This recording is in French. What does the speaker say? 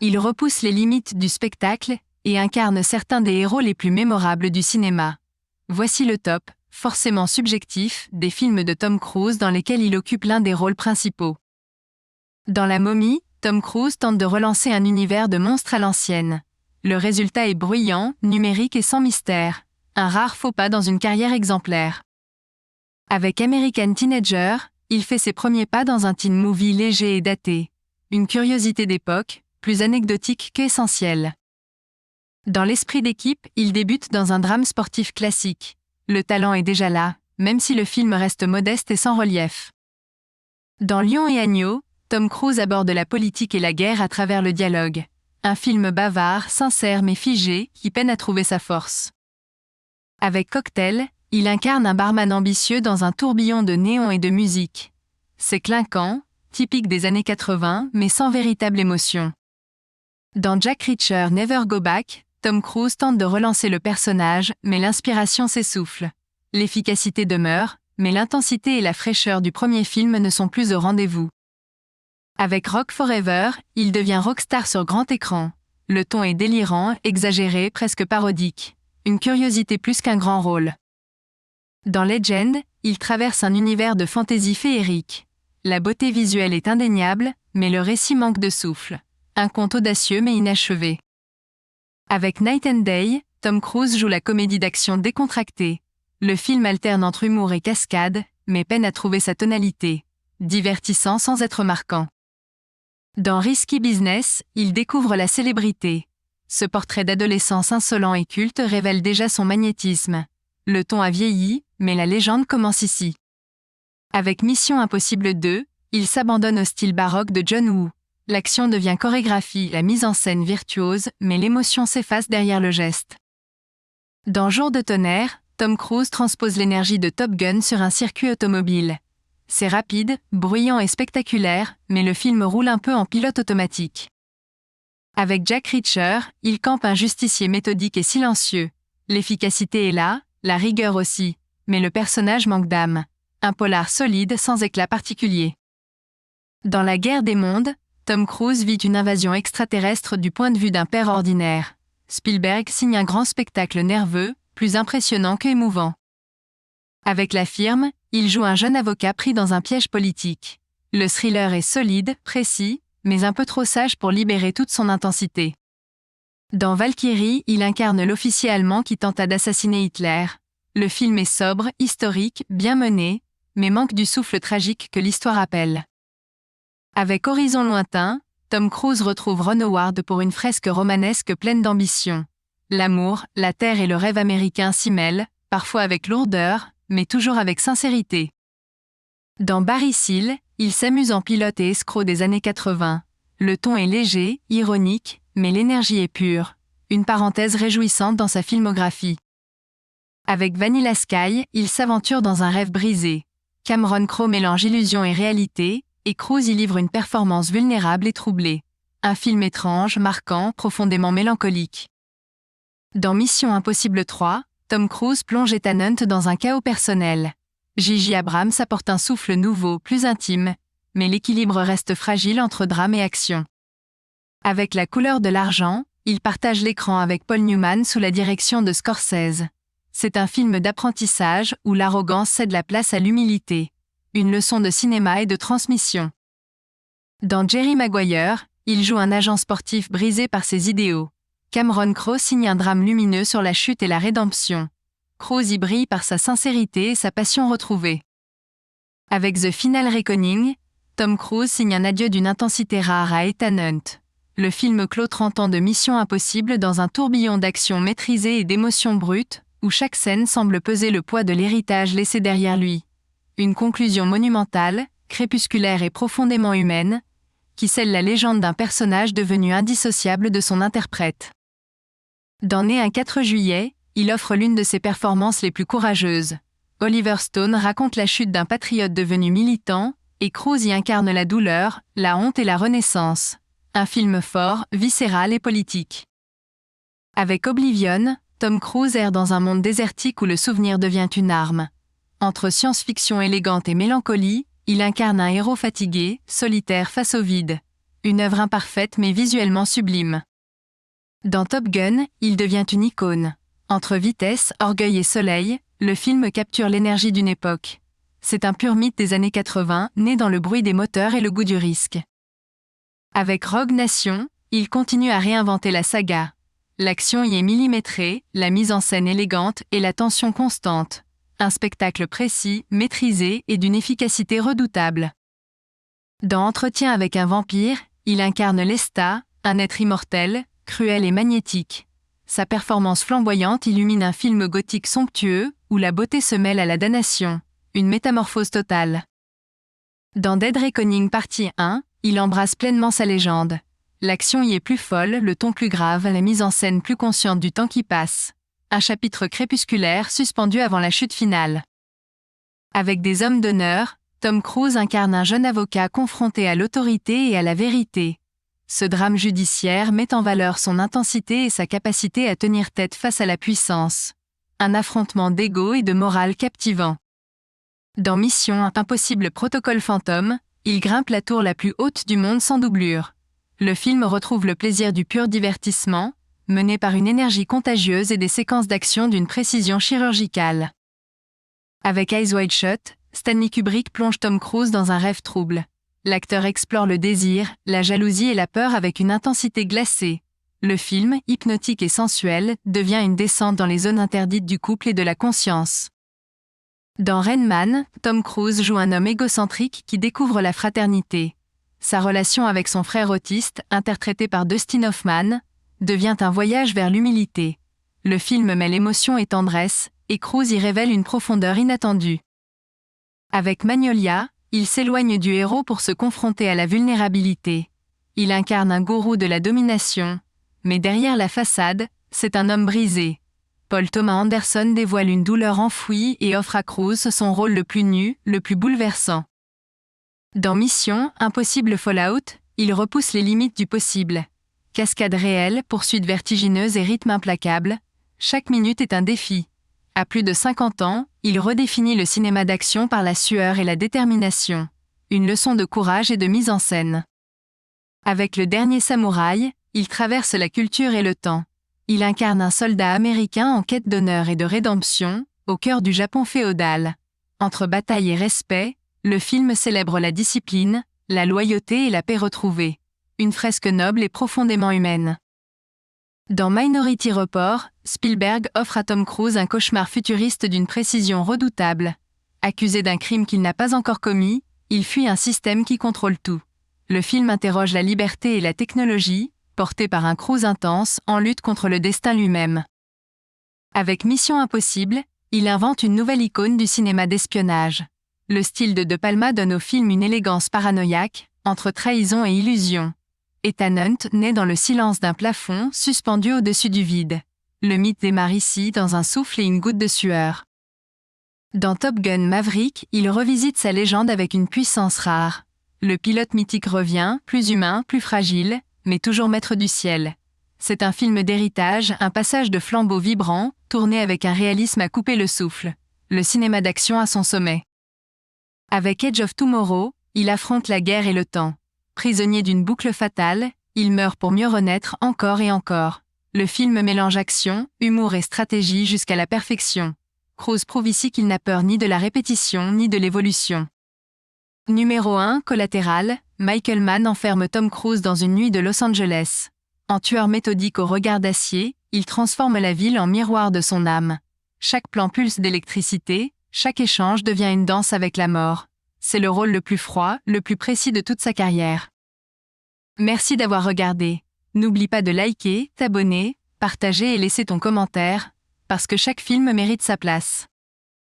Il repousse les limites du spectacle et incarne certains des héros les plus mémorables du cinéma. Voici le top, forcément subjectif, des films de Tom Cruise dans lesquels il occupe l'un des rôles principaux. Dans La Momie, Tom Cruise tente de relancer un univers de monstres à l'ancienne. Le résultat est bruyant, numérique et sans mystère. Un rare faux pas dans une carrière exemplaire. Avec American Teenager, il fait ses premiers pas dans un teen movie léger et daté. Une curiosité d'époque, plus anecdotique qu'essentielle. Dans L'Esprit d'équipe, il débute dans un drame sportif classique. Le talent est déjà là, même si le film reste modeste et sans relief. Dans Lion et Agneau, Tom Cruise aborde la politique et la guerre à travers le dialogue. Un film bavard, sincère mais figé, qui peine à trouver sa force. Avec Cocktail, il incarne un barman ambitieux dans un tourbillon de néon et de musique. C'est clinquant, typique des années 80, mais sans véritable émotion. Dans Jack Reacher Never Go Back, Tom Cruise tente de relancer le personnage, mais l'inspiration s'essouffle. L'efficacité demeure, mais l'intensité et la fraîcheur du premier film ne sont plus au rendez-vous. Avec Rock Forever, il devient rockstar sur grand écran. Le ton est délirant, exagéré, presque parodique. Une curiosité plus qu'un grand rôle. Dans Legend, il traverse un univers de fantaisie féerique. La beauté visuelle est indéniable, mais le récit manque de souffle. Un conte audacieux mais inachevé. Avec Night and Day, Tom Cruise joue la comédie d'action décontractée. Le film alterne entre humour et cascade, mais peine à trouver sa tonalité. Divertissant sans être marquant. Dans Risky Business, il découvre la célébrité. Ce portrait d'adolescence insolent et culte révèle déjà son magnétisme. Le ton a vieilli, mais la légende commence ici. Avec Mission Impossible 2, il s'abandonne au style baroque de John Woo. L'action devient chorégraphie, la mise en scène virtuose, mais l'émotion s'efface derrière le geste. Dans Jour de tonnerre, Tom Cruise transpose l'énergie de Top Gun sur un circuit automobile. C'est rapide, bruyant et spectaculaire, mais le film roule un peu en pilote automatique. Avec Jack Reacher, il campe un justicier méthodique et silencieux. L'efficacité est là, la rigueur aussi, mais le personnage manque d'âme. Un polar solide sans éclat particulier. Dans La Guerre des mondes, Tom Cruise vit une invasion extraterrestre du point de vue d'un père ordinaire. Spielberg signe un grand spectacle nerveux, plus impressionnant qu'émouvant. Avec La Firme, il joue un jeune avocat pris dans un piège politique. Le thriller est solide, précis, mais un peu trop sage pour libérer toute son intensité. Dans Valkyrie, il incarne l'officier allemand qui tenta d'assassiner Hitler. Le film est sobre, historique, bien mené, mais manque du souffle tragique que l'histoire appelle. Avec Horizon lointain, Tom Cruise retrouve Ron Howard pour une fresque romanesque pleine d'ambition. L'amour, la terre et le rêve américain s'y mêlent, parfois avec lourdeur, mais toujours avec sincérité. Dans Barry Seal, il s'amuse en pilote et escroc des années 80. Le ton est léger, ironique, mais l'énergie est pure. Une parenthèse réjouissante dans sa filmographie. Avec Vanilla Sky, il s'aventure dans un rêve brisé. Cameron Crowe mélange illusion et réalité, et Cruise y livre une performance vulnérable et troublée. Un film étrange, marquant, profondément mélancolique. Dans Mission Impossible 3, Tom Cruise plonge Ethan Hunt dans un chaos personnel. J.J. Abrams apporte un souffle nouveau, plus intime, mais l'équilibre reste fragile entre drame et action. Avec La couleur de l'argent, il partage l'écran avec Paul Newman sous la direction de Scorsese. C'est un film d'apprentissage où l'arrogance cède la place à l'humilité. Une leçon de cinéma et de transmission. Dans Jerry Maguire, il joue un agent sportif brisé par ses idéaux. Cameron Crowe signe un drame lumineux sur la chute et la rédemption. Cruise y brille par sa sincérité et sa passion retrouvée. Avec The Final Reckoning, Tom Cruise signe un adieu d'une intensité rare à Ethan Hunt. Le film clôt 30 ans de Mission Impossible dans un tourbillon d'action maîtrisé et d'émotions brutes, où chaque scène semble peser le poids de l'héritage laissé derrière lui. Une conclusion monumentale, crépusculaire et profondément humaine, qui scelle la légende d'un personnage devenu indissociable de son interprète. Dans Né un 4 juillet, il offre l'une de ses performances les plus courageuses. Oliver Stone raconte la chute d'un patriote devenu militant, et Cruise y incarne la douleur, la honte et la renaissance. Un film fort, viscéral et politique. Avec Oblivion, Tom Cruise erre dans un monde désertique où le souvenir devient une arme. Entre science-fiction élégante et mélancolie, il incarne un héros fatigué, solitaire face au vide. Une œuvre imparfaite mais visuellement sublime. Dans Top Gun, il devient une icône. Entre vitesse, orgueil et soleil, le film capture l'énergie d'une époque. C'est un pur mythe des années 80, né dans le bruit des moteurs et le goût du risque. Avec Rogue Nation, il continue à réinventer la saga. L'action y est millimétrée, la mise en scène élégante et la tension constante. Un spectacle précis, maîtrisé et d'une efficacité redoutable. Dans Entretien avec un vampire, il incarne Lestat, un être immortel, cruel et magnétique. Sa performance flamboyante illumine un film gothique somptueux, où la beauté se mêle à la damnation. Une métamorphose totale. Dans Dead Reckoning Partie 1, il embrasse pleinement sa légende. L'action y est plus folle, le ton plus grave, la mise en scène plus consciente du temps qui passe. Un chapitre crépusculaire suspendu avant la chute finale. Avec Des hommes d'honneur, Tom Cruise incarne un jeune avocat confronté à l'autorité et à la vérité. Ce drame judiciaire met en valeur son intensité et sa capacité à tenir tête face à la puissance. Un affrontement d'ego et de morale captivant. Dans Mission Impossible Protocole Fantôme, il grimpe la tour la plus haute du monde sans doublure. Le film retrouve le plaisir du pur divertissement, mené par une énergie contagieuse et des séquences d'action d'une précision chirurgicale. Avec Eyes Wide Shut, Stanley Kubrick plonge Tom Cruise dans un rêve trouble. L'acteur explore le désir, la jalousie et la peur avec une intensité glacée. Le film, hypnotique et sensuel, devient une descente dans les zones interdites du couple et de la conscience. Dans Rain Man, Tom Cruise joue un homme égocentrique qui découvre la fraternité. Sa relation avec son frère autiste, interprété par Dustin Hoffman, devient un voyage vers l'humilité. Le film mêle émotion et tendresse, et Cruise y révèle une profondeur inattendue. Avec Magnolia, il s'éloigne du héros pour se confronter à la vulnérabilité. Il incarne un gourou de la domination, mais derrière la façade, c'est un homme brisé. Paul Thomas Anderson dévoile une douleur enfouie et offre à Cruise son rôle le plus nu, le plus bouleversant. Dans Mission Impossible Fallout, il repousse les limites du possible. Cascade réelle, poursuite vertigineuse et rythme implacable, chaque minute est un défi. À plus de 50 ans, il redéfinit le cinéma d'action par la sueur et la détermination. Une leçon de courage et de mise en scène. Avec Le Dernier Samouraï, il traverse la culture et le temps. Il incarne un soldat américain en quête d'honneur et de rédemption, au cœur du Japon féodal. Entre bataille et respect, le film célèbre la discipline, la loyauté et la paix retrouvée. Une fresque noble et profondément humaine. Dans Minority Report, Spielberg offre à Tom Cruise un cauchemar futuriste d'une précision redoutable. Accusé d'un crime qu'il n'a pas encore commis, il fuit un système qui contrôle tout. Le film interroge la liberté et la technologie, porté par un Cruise intense en lutte contre le destin lui-même. Avec Mission Impossible, il invente une nouvelle icône du cinéma d'espionnage. Le style de Palma donne au film une élégance paranoïaque, entre trahison et illusion. Ethan Hunt naît dans le silence d'un plafond suspendu au-dessus du vide. Le mythe démarre ici dans un souffle et une goutte de sueur. Dans Top Gun Maverick, il revisite sa légende avec une puissance rare. Le pilote mythique revient, plus humain, plus fragile, mais toujours maître du ciel. C'est un film d'héritage, un passage de flambeau vibrant, tourné avec un réalisme à couper le souffle. Le cinéma d'action à son sommet. Avec Edge of Tomorrow, il affronte la guerre et le temps. Prisonnier d'une boucle fatale, il meurt pour mieux renaître encore et encore. Le film mélange action, humour et stratégie jusqu'à la perfection. Cruise prouve ici qu'il n'a peur ni de la répétition ni de l'évolution. Numéro 1, Collatéral, Michael Mann enferme Tom Cruise dans une nuit de Los Angeles. En tueur méthodique au regard d'acier, il transforme la ville en miroir de son âme. Chaque plan pulse d'électricité, chaque échange devient une danse avec la mort. C'est le rôle le plus froid, le plus précis de toute sa carrière. Merci d'avoir regardé. N'oublie pas de liker, t'abonner, partager et laisser ton commentaire, parce que chaque film mérite sa place.